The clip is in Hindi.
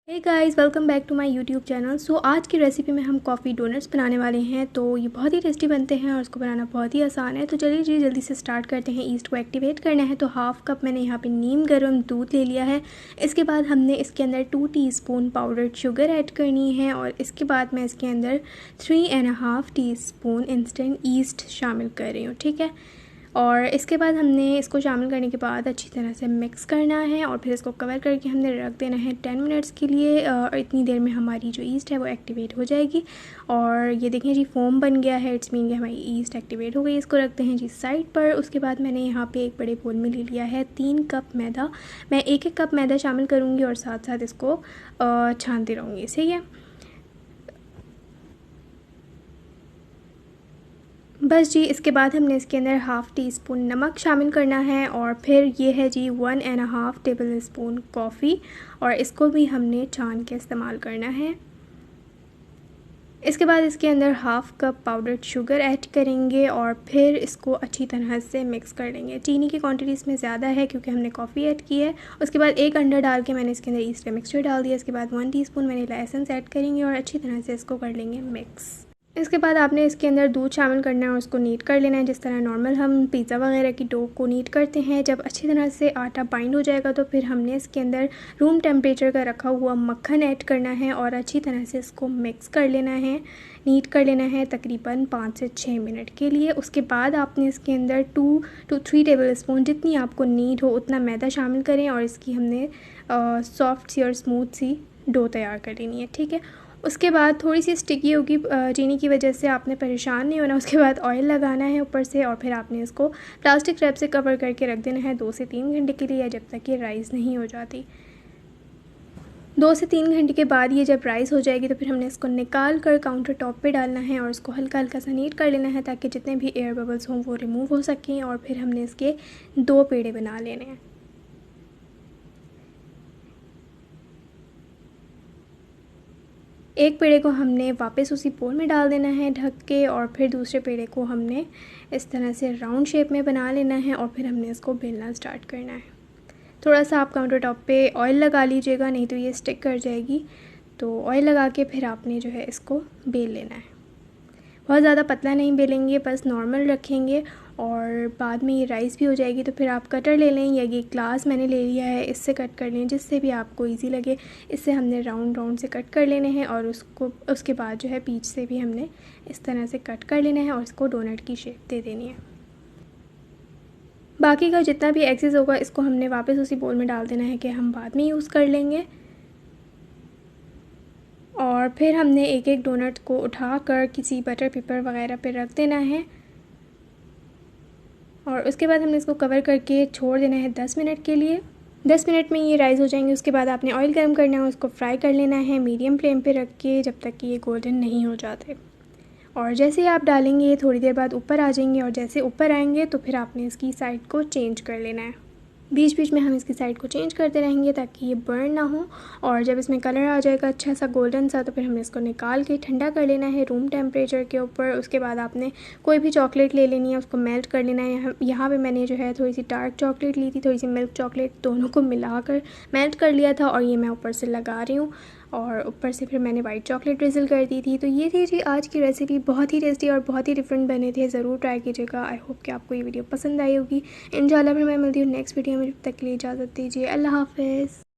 Hey guys, welcome back to my YouTube channel. So आज की रेसिपी में हम कॉफ़ी डोनट्स बनाने वाले हैं। तो ये बहुत ही टेस्टी बनते हैं और इसको बनाना बहुत ही आसान है। तो चलिए जी जल्दी से स्टार्ट करते हैं। ईस्ट को एक्टिवेट करना है तो हाफ़ कप मैंने यहाँ पे नीम गर्म दूध ले लिया है। इसके बाद हमने इसके अंदर 2 टीस्पून पाउडर्ड शुगर ऐड करनी है और इसके बाद मैं इसके अंदर 3.5 टीस्पून इंस्टेंट ईस्ट शामिल कर रही हूँ। ठीक है, और इसके बाद हमने इसको शामिल करने के बाद अच्छी तरह से मिक्स करना है और फिर इसको कवर करके हमने रख देना है 10 मिनट्स के लिए। और इतनी देर में हमारी जो ईस्ट है वो एक्टिवेट हो जाएगी। और ये देखें जी फोम बन गया है, इट्स मीन कि हमारी ईस्ट एक्टिवेट हो गई। इसको रखते हैं जी साइड पर। उसके बाद मैंने यहाँ पे एक बड़े बोल में ले लिया है 3 कप मैदा। मैं एक कप मैदा शामिल करूँगी और साथ साथ इसको छानती रहूँगी। सही है, बस जी। इसके बाद हमने इसके अंदर हाफ़ टी स्पून नमक शामिल करना है और फिर ये है जी 1.5 टेबल स्पून कॉफ़ी और इसको भी हमने छान के इस्तेमाल करना है। इसके बाद इसके अंदर half cup powdered sugar add करेंगे और फिर इसको अच्छी तरह से मिक्स कर लेंगे। चीनी की क्वांटिटी इसमें ज़्यादा है क्योंकि हमने कॉफ़ी ऐड की है। उसके बाद एक अंडा डाल के मैंने इसके अंदर ईस्ट का मिक्सचर डाल दिया। इसके बाद 1 टीस्पून वनीला एसेंस ऐड करेंगे और अच्छी तरह से इसको कर लेंगे मिक्स। इसके बाद आपने इसके अंदर दूध शामिल करना है और उसको नीट कर लेना है, जिस तरह नॉर्मल हम पिज़्ज़ा वगैरह की डो को नीट करते हैं। जब अच्छी तरह से आटा बाइंड हो जाएगा तो फिर हमने इसके अंदर रूम टेम्परेचर का रखा हुआ मक्खन ऐड करना है और अच्छी तरह से इसको मिक्स कर लेना है, नीट कर लेना है तकरीबन 5 से 6 मिनट के लिए। उसके बाद आपने इसके अंदर 2 to 3 टेबल स्पून जितनी आपको नीड हो उतना मैदा शामिल करें और इसकी हमने सॉफ्ट सी और स्मूथ सी डो तैयार कर लेनी है। ठीक है, उसके बाद थोड़ी सी स्टिकी होगी चीनी की वजह से, आपने परेशान नहीं होना। उसके बाद ऑयल लगाना है ऊपर से और फिर आपने इसको प्लास्टिक रैप से कवर करके रख देना है 2 से 3 घंटे के लिए, जब तक ये राइस नहीं हो जाती। 2 से 3 घंटे के बाद ये जब राइस हो जाएगी तो फिर हमने इसको निकाल कर काउंटर टॉप पे डालना है और इसको हल्का हल्का सा नीट कर लेना है ताकि जितने भी एयर बबल्स हों वो रिमूव हो सकें। और फिर हमने इसके 2 पेड़े बना लेने हैं। एक पेड़े को हमने वापस उसी बोल में डाल देना है ढक के और फिर दूसरे पेड़े को हमने इस तरह से राउंड शेप में बना लेना है और फिर हमने इसको बेलना स्टार्ट करना है। थोड़ा सा आप काउंटर टॉप पे ऑयल लगा लीजिएगा, नहीं तो ये स्टिक कर जाएगी। तो ऑयल लगा के फिर आपने जो है इसको बेल लेना है। बहुत ज़्यादा पतला नहीं बेलेंगे, बस नॉर्मल रखेंगे और बाद में ये राइस भी हो जाएगी। तो फिर आप कटर ले लें या ये ग्लास मैंने ले लिया है, इससे कट कर लें, जिससे भी आपको इजी लगे। इससे हमने राउंड राउंड से कट कर लेने हैं और उसके बाद जो है बीच से भी हमने इस तरह से कट कर लेना है और इसको डोनट की शेप दे देनी है। बाकी का जितना भी एक्सेस होगा इसको हमने वापस उसी बोल में डाल देना है कि हम बाद में यूज़ कर लेंगे। और फिर हमने एक एक डोनट को उठाकर किसी बटर पेपर वगैरह पे रख देना है और उसके बाद हमने इसको कवर करके छोड़ देना है 10 मिनट के लिए। 10 मिनट में ये राइस हो जाएंगे। उसके बाद आपने ऑयल गर्म करना है, उसको फ्राई कर लेना है मीडियम फ्लेम पे रख के जब तक कि ये गोल्डन नहीं हो जाते। और जैसे ही आप डालेंगे ये थोड़ी देर बाद ऊपर आ जाएंगे और जैसे ऊपर आएंगे तो फिर आपने इसकी साइड को चेंज कर लेना है। बीच बीच में हम इसकी साइड को चेंज करते रहेंगे ताकि ये बर्न ना हो। और जब इसमें कलर आ जाएगा अच्छा सा गोल्डन सा तो फिर हमने इसको निकाल के ठंडा कर लेना है रूम टेम्परेचर के ऊपर। उसके बाद आपने कोई भी चॉकलेट ले लेनी है, उसको मेल्ट कर लेना है। यहाँ पे मैंने जो है थोड़ी सी डार्क चॉकलेट ली थी, थोड़ी सी मिल्क चॉकलेट, दोनों को मिलाकर मेल्ट कर लिया था और ये मैं ऊपर से लगा रही हूँ। और ऊपर से फिर मैंने वाइट चॉकलेट ड्रिजल कर दी थी। तो ये थी जी आज की रेसिपी, बहुत ही टेस्टी और बहुत ही डिफरेंट बने थे। ज़रूर ट्राई कीजिएगा। आई होप कि आपको ये वीडियो पसंद आई होगी। इंशाल्लाह फिर मैं मिलती हूँ नेक्स्ट वीडियो में। जब तक के लिए इजाज़त दीजिए। अल्लाह हाफ़िज़।